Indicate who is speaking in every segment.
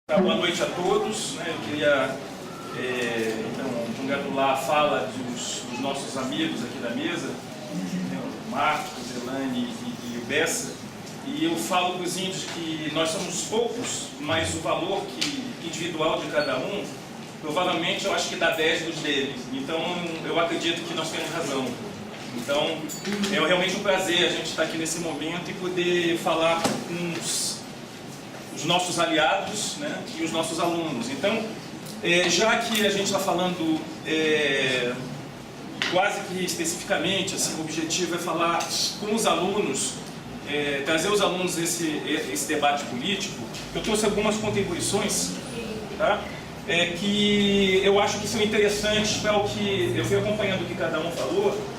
Speaker 1: Boa noite a todos. Eu queria então, congratular a fala dos nossos amigos aqui da mesa, o Marcos, Elane e o Bessa. E eu falo para os índios que nós somos poucos, mas o valor individual de cada um, provavelmente eu acho que dá 10 dos deles. Então eu acredito que nós temos razão. Então é realmente um prazer a gente estar aqui nesse momento e poder falar com os nossos aliados, né, e os nossos alunos. Então, já que a gente está falando quase que especificamente, assim, o objetivo é falar com os alunos, trazer os alunos esse debate político, eu trouxe algumas contribuições, tá, que eu acho que são interessantes para o que eu fui acompanhando o que cada um falou.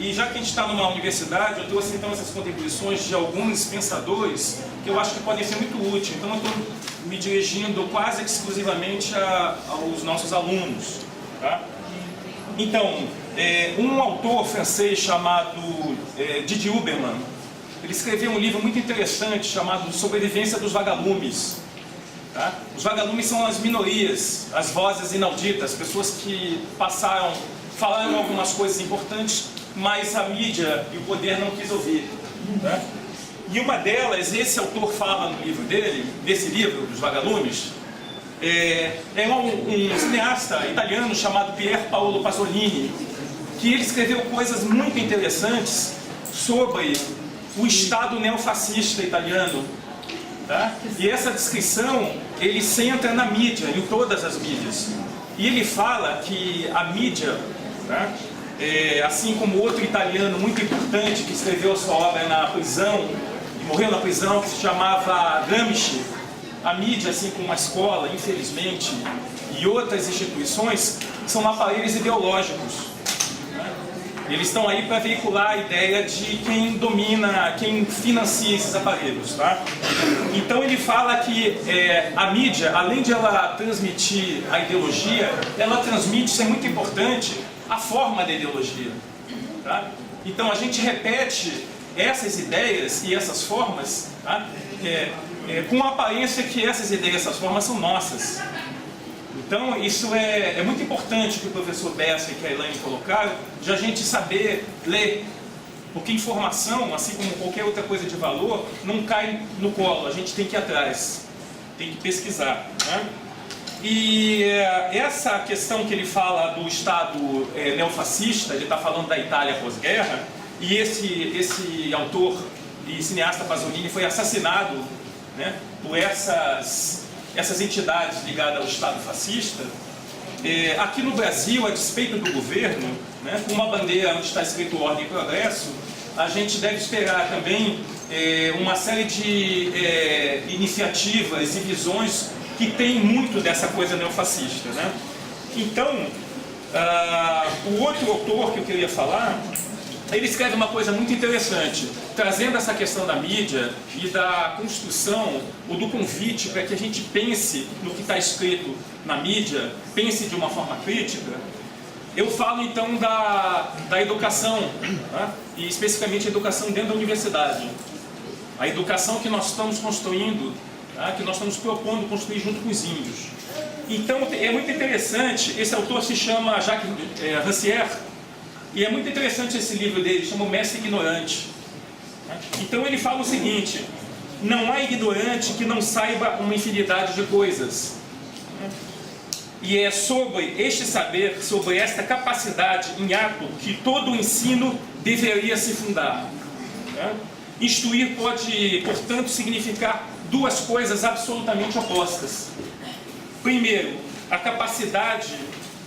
Speaker 1: E já que a gente está numa universidade, eu trouxe então essas contribuições de alguns pensadores que eu acho que podem ser muito úteis. Então eu estou me dirigindo quase exclusivamente aos nossos alunos. Tá? Então, um autor francês chamado Didier Huberman, ele escreveu um livro muito interessante chamado Sobrevivência dos Vagalumes. Tá? Os vagalumes são as minorias, as vozes inauditas, pessoas que falaram algumas coisas importantes, mas a mídia e o poder não quis ouvir. Tá? E uma delas, esse autor fala no livro dele, desse livro, dos Vagalumes, é um cineasta italiano chamado Pier Paolo Pasolini, que ele escreveu coisas muito interessantes sobre o Estado neofascista italiano. Tá? E essa descrição, ele centra na mídia, em todas as mídias. E ele fala que a mídia, tá? Assim como outro italiano muito importante que escreveu sua obra na prisão, e morreu na prisão, que se chamava Gramsci, a mídia, assim como a escola, infelizmente, e outras instituições, são aparelhos ideológicos. Eles estão aí para veicular a ideia de quem domina, quem financia esses aparelhos. Tá? Então ele fala que a mídia, além de ela transmitir a ideologia, ela transmite, isso é muito importante, a forma da ideologia. Tá? Então a gente repete essas ideias e essas formas, tá? Com a aparência que essas ideias e essas formas são nossas. Então isso é muito importante que o professor Bessa e que a Elaine colocaram, de a gente saber ler, porque informação, assim como qualquer outra coisa de valor, não cai no colo, a gente tem que ir atrás, tem que pesquisar. Né? E essa questão que ele fala do Estado neofascista, ele está falando da Itália pós-guerra, e esse autor e cineasta Pasolini foi assassinado, né, por essas entidades ligadas ao Estado fascista. Aqui no Brasil, a despeito do governo, né, com uma bandeira onde está escrito Ordem e Progresso, a gente deve esperar também uma série de iniciativas e visões que tem muito dessa coisa neofascista. Né? Então, o outro autor que eu queria falar, ele escreve uma coisa muito interessante, trazendo essa questão da mídia e da construção, ou do convite para que a gente pense no que está escrito na mídia, pense de uma forma crítica. Eu falo então da educação, né? E especificamente a educação dentro da universidade. A educação que nós estamos construindo, tá? Que nós estamos propondo construir junto com os índios. Então é muito interessante, esse autor se chama Jacques Rancière, e é muito interessante esse livro dele, chama O Mestre Ignorante. Então ele fala o seguinte: não há ignorante que não saiba uma infinidade de coisas. E é sobre este saber, sobre esta capacidade em ato, que todo o ensino deveria se fundar. Instruir pode, portanto, significar duas coisas absolutamente opostas. Primeiro, a capacidade,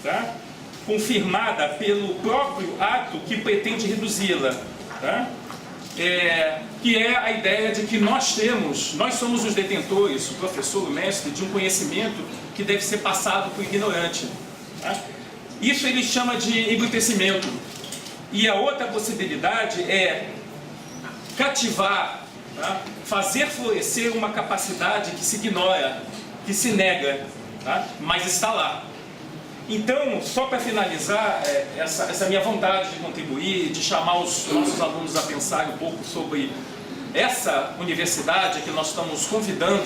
Speaker 1: tá, confirmada pelo próprio ato que pretende reduzi-la, tá? Que é a ideia de que nós somos os detentores, o professor, o mestre, de um conhecimento que deve ser passado para o ignorante. Tá? Isso ele chama de embrutecimento. E a outra possibilidade é cativar, tá? Fazer florescer uma capacidade que se ignora, que se nega, tá? Mas está lá. Então, só para finalizar, essa minha vontade de contribuir, de chamar os nossos alunos a pensar um pouco sobre essa universidade que nós estamos convidando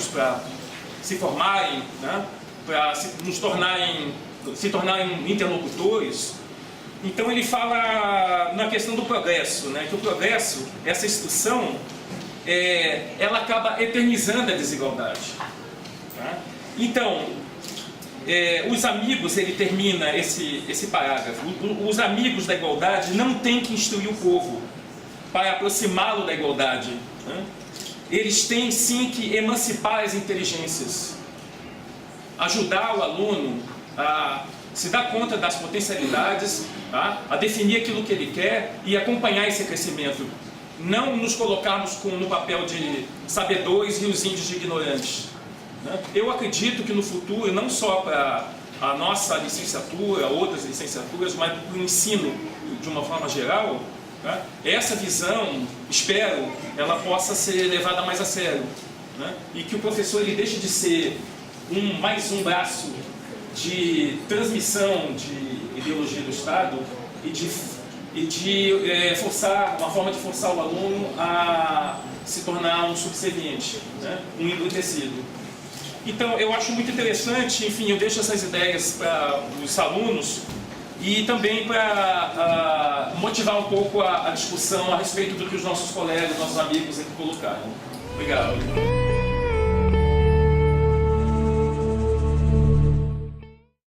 Speaker 1: se formarem, né, para se tornarem interlocutores. Então ele fala na questão do progresso, né, que o progresso, essa instrução, ela acaba eternizando a desigualdade. Tá? Então, os amigos, ele termina esse parágrafo, os amigos da igualdade não têm que instruir o povo para aproximá-lo da igualdade. Né? Eles têm sim que emancipar as inteligências, ajudar o aluno a se dar conta das potencialidades, tá? A definir aquilo que ele quer e acompanhar esse crescimento. Não nos colocarmos no papel de sabedores e os índios de ignorantes. Né? Eu acredito que no futuro, não só para a nossa licenciatura, outras licenciaturas, mas para o ensino de uma forma geral, tá? Essa visão, espero, ela possa ser levada mais a sério. Né? E que o professor ele deixe de ser mais um braço de transmissão de ideologia do Estado e de forçar, uma forma de forçar o aluno a se tornar um subserviente, né? Um embrutecido. Então, eu acho muito interessante, enfim, eu deixo essas ideias para os alunos e também para motivar um pouco a discussão a respeito do que os nossos colegas, nossos amigos aqui colocaram. Obrigado.